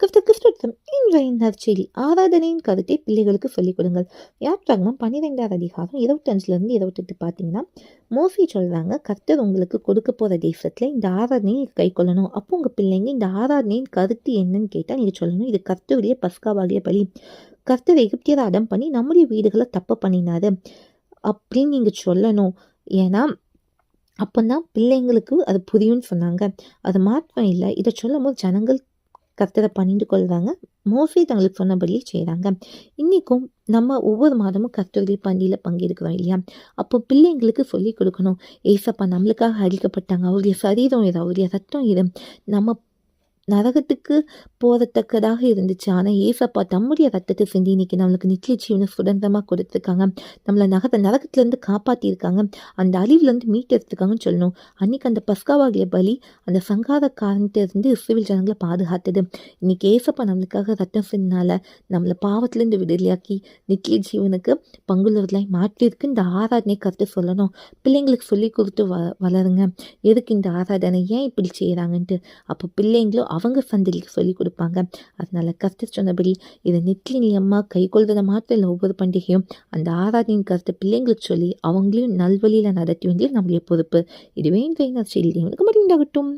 கிறிஸ்துத்தம் இன்றைய நற்செய்தி ஆராதனையின் கருத்தை பிள்ளைகளுக்கு சொல்லிக் கொடுங்கள். யாத்ராகமம் 12வது அதிகாரம் 25லிருந்து 28 பார்த்தீங்கன்னா, மோசே சொல்றாங்க, கர்த்தர் உங்களுக்கு கொடுக்க போற தேசத்துல இந்த ஆராதனையை கை கொள்ளணும். அப்போ உங்க பிள்ளைங்க இந்த ஆராதனையின் கருத்து என்னன்னு கேட்டா நீங்க சொல்லணும், இது கர்த்தருடைய பஸ்காவாகிய பலி. கர்த்தர் எகிப்தியரை அடம் பண்ணி நம்முடைய வீடுகளை தப்பு பண்ணினாரு அப்படின்னு நீங்க சொல்லணும். ஏன்னா அப்பந்தான் பிள்ளைங்களுக்கு அது புரியும்னு சொன்னாங்க. அது மாத்திரம் இல்லை, இதை சொல்லும் போது ஜனங்கள் கர்த்தரை பணிந்து கொள்வாங்க. மோசே தங்களுக்கு சொன்னபடியே செய்கிறாங்க. இன்றைக்கும் நம்ம ஒவ்வொரு மாதமும் கர்த்தருடைய பண்டிகையில் பங்கெடுக்கிறோம் இல்லையா? அப்போ பிள்ளைங்களுக்கு சொல்லிக் கொடுக்கணும், ஏசப்பா நம்மளுக்காக அழிக்கப்பட்டாங்க, அவருடைய சரீரம் இது, அவருடைய ரத்தம் இது, நம்ம நரகத்துக்கு போகத்தக்கதாக இருந்துச்சு. ஆனால் ஏசப்பா தம்முடைய ரத்தத்தை சிந்தி இன்னைக்கு நம்மளுக்கு நித்திய ஜீவனை சுதந்திரமாக கொடுத்துருக்காங்க. நம்மளை நரகத்திலேருந்து காப்பாற்றியிருக்காங்க, அந்த அழிவுலேருந்து மீட்டெடுத்துருக்காங்கன்னு சொல்லணும். அன்றைக்கி அந்த பஸ்காவாகிய பலி அந்த சங்காரக்காரன்ட்டு இஸ்ரவேல் ஜனங்களை பாதுகாத்தது. இன்னைக்கு ஏசப்பா நம்மளுக்காக ரத்தம் சிந்தினால நம்மளை பாவத்திலேருந்து விடுதலையாக்கி நித்திய ஜீவனுக்கு பங்குள்ளவர்களாய் மாற்றிருக்கு. இந்த ஆராதனை கருத்து சொல்லணும், பிள்ளைங்களுக்கு சொல்லி கொடுத்து வளருங்க. எதுக்கு இந்த ஆராதனை, ஏன் இப்படி செய்கிறாங்கன்ட்டு. அப்போ பிள்ளைங்களும் அவங்க சந்ததிக்கு சொல்லி கொடுப்பாங்க. அதனால கர்த்தர் சொன்னபடி இதை நிச்சயமாக கை கொள்வதை மாத்திரம் இல்லை, ஒவ்வொரு பண்டிகையும் அந்த ஆராதனையின் கருத்தை பிள்ளைங்களுக்கு சொல்லி அவங்களையும் நல்வழியில் நடத்துவீங்களே நம்மளுடைய பொறுப்பு. இதுவே இன்றைய நற்செய்தி. உங்களுக்கு மட்டும் உண்டாகட்டும்.